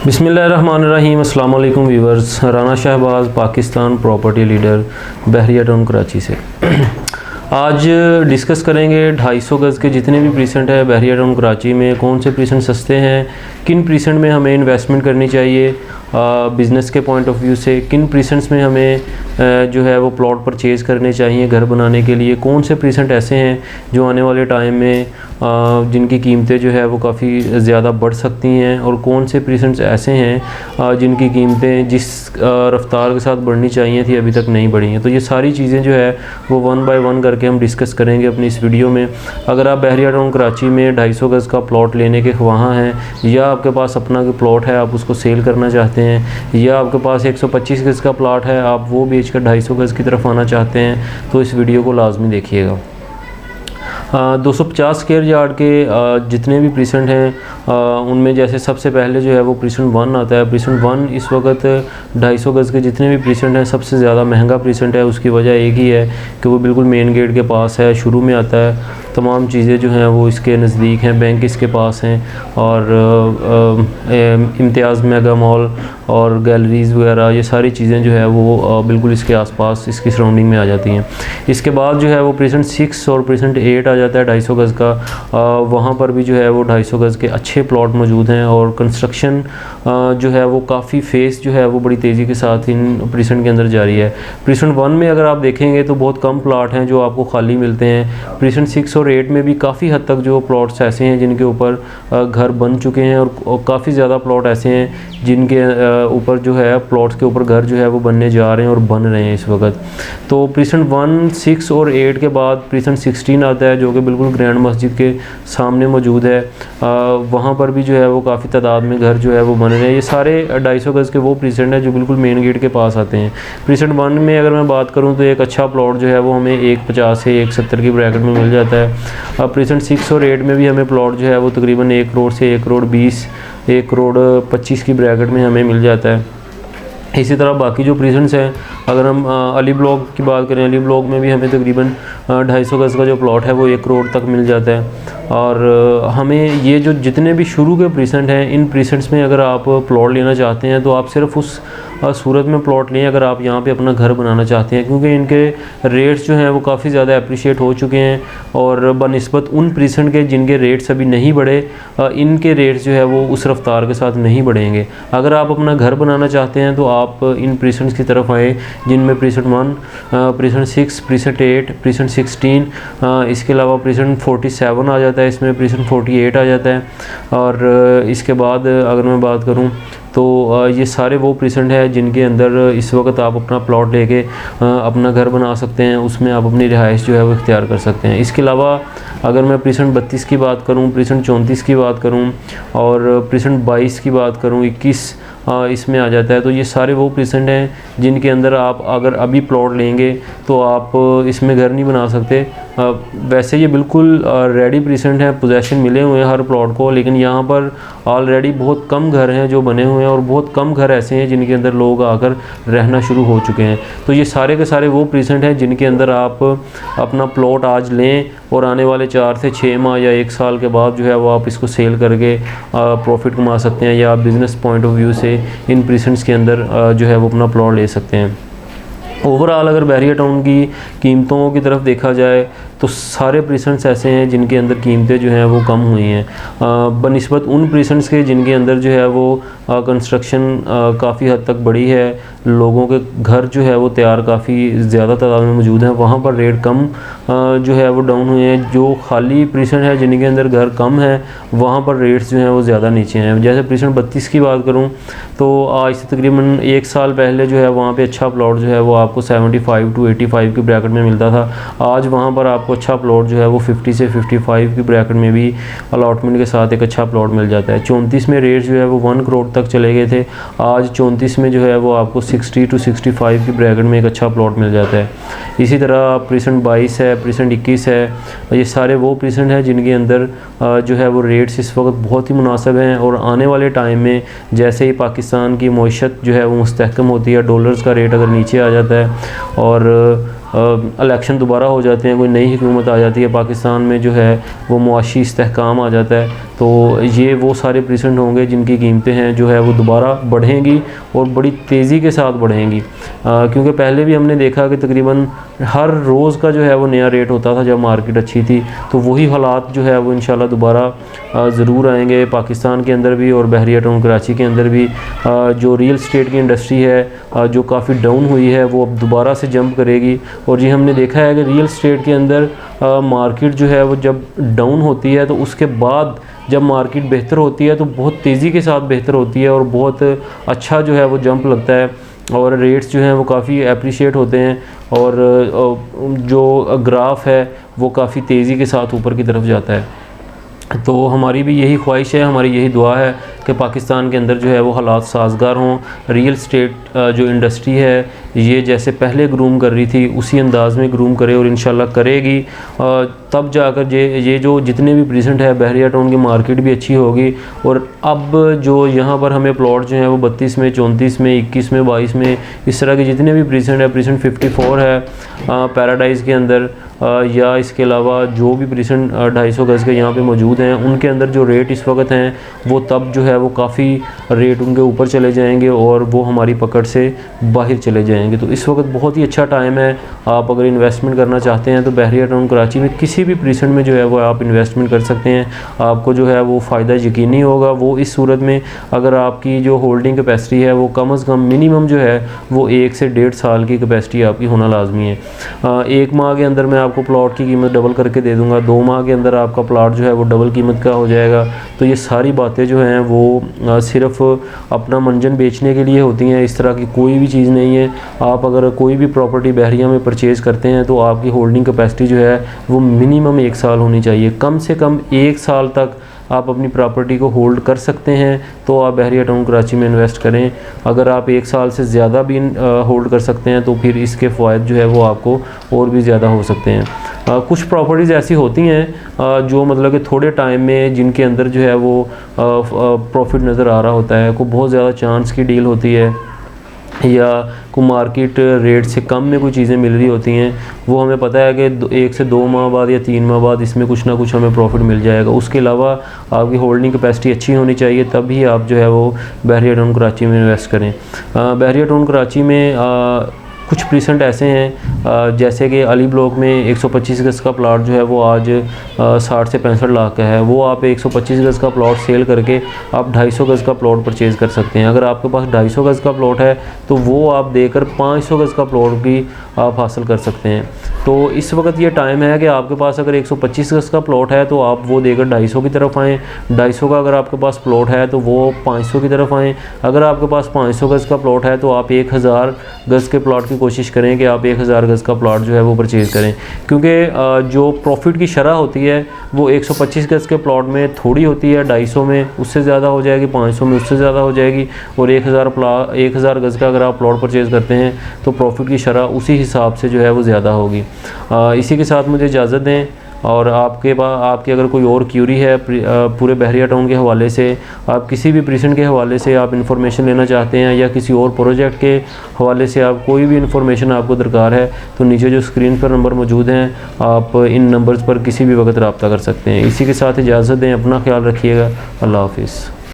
बिस्मिल्लाहिर्रहमानिर्रहीम। अस्सलाम वालेकुम viewers. Rana Shahbaz, Pakistan property leader, Bahria Town Karachi से आज डिस्कस करेंगे 250 गज़ के जितने भी प्रीसेंट है बहरिया टाउन कराची में, कौन से प्रीसेंट सस्ते हैं, किन प्रीसेंट में हमें इन्वेस्टमेंट करनी चाहिए बिज़नेस के पॉइंट ऑफ व्यू से, किन प्रीसेंट्स में हमें जो है वो प्लॉट परचेज़ करने चाहिए घर बनाने के लिए, कौन से प्रीसेंट ऐसे हैं जो आने वाले टाइम में जिनकी कीमतें जो है वो काफ़ी ज़्यादा बढ़ सकती हैं, और कौन से प्रीसेंट्स ऐसे हैं जिनकी कीमतें जिस रफ्तार के साथ बढ़नी चाहिए थी अभी तक नहीं बढ़ी हैं। तो ये सारी चीज़ें जो है वो वन बाय वन करके हम डिस्कस करेंगे अपनी इस वीडियो में। अगर आप बहरिया टाउन कराची में 250 गज़ का प्लॉट लेने के ख्वाह हैं, या आपके पास अपना कोई प्लॉट है आप उसको सेल करना चाहते हैं, या आपके पास 125 गज़ का प्लॉट है आप वो बेच कर 250 गज़ की तरफ आना चाहते हैं, तो इस वीडियो को लाजमी देखिएगा। 250 स्क्वायर यार्ड के जितने भी प्रीसेंट हैं उनमें जैसे सबसे पहले जो है वो प्रीसेंट 1 आता है। प्रीसेंट 1 इस वक्त 250 गज़ के जितने भी प्रीसेंट हैं सबसे ज़्यादा महंगा प्रीसेंट है। उसकी वजह एक ही है कि वो बिल्कुल मेन गेट के पास है, शुरू में आता है, तमाम चीज़ें जो हैं वो इसके नज़दीक हैं, बैंक इसके पास हैं, और इम्तियाज़ मेगा मॉल और गैलरीज़ वगैरह ये सारी चीज़ें जो है वो बिल्कुल इसके आसपास इसकी सराउंडिंग में आ जाती हैं। इसके बाद जो है वो प्रीसेंट 6 और प्रीसेंट 8 आ जाता है 250 गज़ का। वहाँ पर भी जो है वो 250 गज़ के अच्छे प्लॉट मौजूद हैं, और कंस्ट्रक्शन जो है वो काफ़ी फेस जो है वो बड़ी तेज़ी के साथ इन प्रीसेंट के अंदर जारी है। प्रीसेंट 1 में अगर आप देखेंगे तो बहुत कम प्लाट हैं जो आपको खाली मिलते हैं। प्रीसेंट 6 और 8 में भी काफ़ी हद तक जो प्लॉट्स ऐसे हैं जिनके ऊपर घर बन चुके हैं, और काफ़ी ज़्यादा प्लॉट ऐसे हैं जिनके ऊपर जो है प्लॉट्स के ऊपर घर जो है वो बनने जा रहे हैं और बन रहे हैं इस वक्त। तो प्रीसेंट 1, 6 और 8 के बाद प्रीसेंट 16 आता है जो कि बिल्कुल ग्रैंड मस्जिद के सामने मौजूद है। वहाँ पर भी जो है वो काफ़ी तादाद में घर जो है वो बन रहे हैं। ये सारे 250 गज़ के वो प्रीसेंट हैं जो बिल्कुल मेन गेट के पास आते हैं। प्रीसेंट 1 में अगर मैं बात करूँ तो एक अच्छा प्लॉट जो है वो हमें 150 से 170 की ब्रैकेट में मिल जाता है। अब प्रीसेंट 6 और 8 में भी हमें प्लॉट जो है वो तकरीबन 1 करोड़ से 1 करोड़ 20, 1 करोड़ 25 की ब्रैकेट में हमें मिल जाता है। इसी तरह बाकी जो प्रीसेंट्स हैं, अगर हम अली ब्लॉक की बात करें, अली ब्लॉक में भी हमें तकरीबन 250 गज़ का जो प्लॉट है वो 1 करोड़ तक मिल जाता है। और हमें ये जो जितने भी शुरू के प्रीसेंट हैं, इन प्रीसेंट्स में अगर आप प्लॉट लेना चाहते हैं तो आप सिर्फ उस सूरत में प्लॉट लें अगर आप यहाँ पे अपना घर बनाना चाहते हैं, क्योंकि इनके रेट्स जो हैं वो काफ़ी ज़्यादा अप्रिशिएट हो चुके हैं, और बनिस्बत उन प्रीसेंट के जिनके रेट्स अभी नहीं बढ़े, इनके रेट्स जो है वो उस रफ्तार के साथ नहीं बढ़ेंगे। अगर आप अपना घर बनाना चाहते हैं तो आप इन प्रीसेंट्स की तरफ आएँ जिनमें प्रीसेंट 1, प्रीसेंट 6, प्रीसेंट 8, प्रीसेंट 16, इसके अलावा प्रीसेंट 47 आ जाता है, इसमें प्रीसेंट 48 आ जाता है। और इसके बाद अगर मैं बात करूं तो ये सारे वो प्रीसेंट है जिनके अंदर इस वक्त आप अपना प्लॉट लेके अपना घर बना सकते हैं, उसमें आप अपनी रिहाइश जो है वो इख्तियार कर सकते हैं। इसके अलावा अगर मैं प्रीसेंट 32 की बात करूं, प्रीसेंट 34 की बात करूं, और प्रीसेंट 22 की बात करूं, 21 इसमें आ जाता है। तो ये सारे वो प्रीसेंट हैं जिनके अंदर आप अगर अभी प्लॉट लेंगे तो आप इसमें घर नहीं बना सकते। वैसे ये बिल्कुल रेडी प्रीसेंट है, पोजेसन मिले हुए हैं हर प्लॉट को, लेकिन यहाँ पर ऑलरेडी बहुत कम घर हैं जो बने हुए हैं, और बहुत कम घर ऐसे हैं जिनके अंदर लोग आकर रहना शुरू हो चुके हैं। तो ये सारे के सारे वो प्रीसेंट हैं जिनके अंदर आप अपना प्लॉट आज लें, और आने वाले 4 से 6 माह या 1 साल के बाद जो है वो आप इसको सेल करके प्रॉफिट कमा सकते हैं, या आप बिज़नेस पॉइंट ऑफ व्यू से इन प्रीसेंट्स के अंदर जो है वो अपना प्लॉट ले सकते हैं। ओवरऑल अगर बहरिया टाउन की कीमतों की तरफ देखा जाए तो सारे प्रीसेंट्स ऐसे हैं जिनके अंदर कीमतें जो हैं वो कम हुई हैं बनिस्बत उन प्रीसेंट्स के जिनके अंदर जो है वो कंस्ट्रक्शन काफ़ी हद तक बढ़ी है, लोगों के घर जो है वो तैयार काफ़ी ज़्यादा तादाद में मौजूद हैं, वहाँ पर रेट कम जो है वो डाउन हुए हैं। जो खाली प्रीसेंट है जिनके अंदर घर कम है वहाँ पर रेट्स जो हैं वो ज़्यादा नीचे हैं। जैसे प्रीसेंट 32 की बात करूँ तो आज से तकरीबन 1 साल पहले जो है वहाँ पे अच्छा प्लॉट जो है वो आपको 75 to 85 की ब्रैकेट में मिलता था। आज वहाँ पर आपको अच्छा प्लॉट जो है वो 50 से 55 की ब्रैकेट में भी अलॉटमेंट के साथ एक अच्छा प्लॉट मिल जाता है। 34 में रेट जो है वो 1 करोड़ तक चले गए थे, आज 34 में जो है वो आपको 60 to 65 की ब्रैकेट में एक अच्छा प्लॉट मिल जाता है। इसी तरह प्रीसेंट 22 है, प्रीसेंट 21 है, ये सारे वो प्रीसेंट हैं जिनके अंदर जो है वो रेट्स इस वक्त बहुत ही मुनासिब हैं, और आने वाले टाइम में जैसे ही पाकिस्तान की मईशत जो है वो मुस्तहकम होती है, डॉलर्स का रेट अगर नीचे आ जाता है और इलेक्शन दोबारा हो जाते हैं, कोई नई हुकूमत आ जाती है पाकिस्तान में, जो है वो मुआशी इस्तेहकाम आ जाता है। तो ये वो सारे प्रीसेंट होंगे जिनकी कीमतें हैं जो है वो दोबारा बढ़ेंगी और बड़ी तेज़ी के साथ बढ़ेंगी, क्योंकि पहले भी हमने देखा कि तकरीबन हर रोज़ का जो है वो नया रेट होता था जब मार्केट अच्छी थी। तो वही हालात जो है वो इंशाल्लाह दोबारा ज़रूर आएंगे पाकिस्तान के अंदर भी और बहरिया टाउन कराची के अंदर भी। जो रियल एस्टेट की इंडस्ट्री है जो काफ़ी डाउन हुई है वो अब दोबारा से जंप करेगी। और ये हमने देखा है कि रियल एस्टेट के अंदर मार्केट जो है वो जब डाउन होती है तो उसके बाद जब मार्केट बेहतर होती है तो बहुत तेज़ी के साथ बेहतर होती है और बहुत अच्छा जो है वो जंप लगता है और रेट्स जो हैं वो काफ़ी अप्रिशिएट होते हैं और जो ग्राफ है वो काफ़ी तेज़ी के साथ ऊपर की तरफ जाता है। तो हमारी भी यही ख्वाहिश है, हमारी यही दुआ है कि पाकिस्तान के अंदर जो है वो हालात साजगार हों, रियल एस्टेट जो इंडस्ट्री है ये जैसे पहले ग्रूम कर रही थी उसी अंदाज़ में ग्रूम करे और इंशाल्लाह करेगी। तब जाकर ये जो जितने भी प्रेजेंट है बहरिया टाउन की मार्केट भी अच्छी होगी। और अब जो यहाँ पर हमें प्लॉट जो हैं वो 32 में, 34 में, 21 में, 22 में इस तरह के जितने भी प्रेजेंट है, प्रेजेंट 54 है पैराडाइज़ के अंदर या इसके अलावा जो भी प्रेजेंट 250 गज़ के यहाँ पे मौजूद हैं उनके अंदर जो रेट इस वक्त हैं वो तब जो है वो काफ़ी रेट उनके ऊपर चले जाएंगे और वो हमारी पकड़ से बाहर चले जाएंगे। तो इस वक्त बहुत ही अच्छा टाइम है, आप अगर इन्वेस्टमेंट करना चाहते हैं तो बहरिया टाउन कराची में किसी भी प्रेजेंट में जो है वो आप इन्वेस्टमेंट कर सकते हैं। आपको जो है वो फ़ायदा यकीनी होगा वो इस सूरत में अगर आपकी जो होल्डिंग कैपेसिटी है वो कम अज़ कम मिनिमम जो है वो 1 से 1.5 साल की कैपेसिटी आपकी होना लाजमी है। 1 माह के अंदर मैं आपको प्लॉट की कीमत डबल करके दे दूँगा, 2 माह के अंदर आपका प्लॉट जो है वो डबल कीमत का हो जाएगा। तो ये सारी बातें जो हैं वो सिर्फ़ अपना मंजन बेचने के लिए होती हैं, इस तरह की कोई भी चीज़ नहीं है। आप अगर कोई भी प्रॉपर्टी बहरिया में परचेज़ करते हैं तो आपकी होल्डिंग कैपेसिटी जो है वो मिनिमम 1 साल होनी चाहिए। कम से कम 1 साल तक आप अपनी प्रॉपर्टी को होल्ड कर सकते हैं तो आप बहरिया टाउन कराची में इन्वेस्ट करें। अगर आप 1 साल से ज़्यादा भी होल्ड कर सकते हैं तो फिर इसके फ़ायदे जो है वो आपको और भी ज़्यादा हो सकते हैं। कुछ प्रॉपर्टीज़ ऐसी होती हैं जो मतलब कि थोड़े टाइम में जिनके अंदर जो है वो प्रॉफिट नज़र आ रहा होता है, कोई बहुत ज़्यादा चांस की डील होती है या को मार्केट रेट से कम में कोई चीज़ें मिल रही होती हैं, वो हमें पता है कि 1 से 2 माह बाद या 3 माह बाद इसमें कुछ ना कुछ हमें प्रॉफिट मिल जाएगा। उसके अलावा आपकी होल्डिंग कैपेसिटी अच्छी होनी चाहिए तभी आप जो है वो बहरिया टाउन कराची में इन्वेस्ट करें। बहरिया टाउन कराची में कुछ प्रीसेंट ऐसे हैं जैसे कि अली ब्लॉक में 125 गज़ का प्लॉट जो है वो आज 60 से 65 लाख का है। वो आप 125 गज़ का प्लॉट सेल करके आप 250 गज़ का प्लॉट परचेज़ कर सकते हैं। अगर आपके पास 250 गज़ का प्लॉट है तो वो आप देकर 500 गज़ का प्लॉट भी आप हासिल कर सकते हैं। तो इस वक्त ये टाइम है कि आपके पास अगर 125 गज़ का प्लॉट है तो आप वो देकर 250 की तरफ आएँ। 250 का अगर आपके पास प्लॉट है तो वो 500 की तरफ आएँ। अगर आपके पास 500 गज़ का प्लॉट है तो आप 1000 गज़ के प्लॉट कोशिश करें कि आप 1000 गज़ का प्लॉट जो है वो परचेज़ करें, क्योंकि जो प्रॉफिट की शरह होती है वो 125 गज़ के प्लॉट में थोड़ी होती है, 250 में उससे ज़्यादा हो जाएगी, 500 में उससे ज़्यादा हो जाएगी और 1000 गज़ का अगर आप प्लॉट परचेज़ करते हैं तो प्रॉफिट की शरह उसी हिसाब से जो है वो ज़्यादा होगी। इसी के साथ मुझे इजाज़त दें और आपके अगर कोई और क्यूरी है पूरे बहरिया टाउन के हवाले से, आप किसी भी प्रीसेंट के हवाले से आप इन्फॉर्मेशन लेना चाहते हैं या किसी और प्रोजेक्ट के हवाले से आप कोई भी इन्फॉर्मेशन आपको दरकार है तो नीचे जो स्क्रीन पर नंबर मौजूद हैं आप इन नंबर्स पर किसी भी वक्त रब्ता कर सकते हैं। इसी के साथ इजाज़त दें, अपना ख्याल रखिएगा। अल्लाह हाफिज़।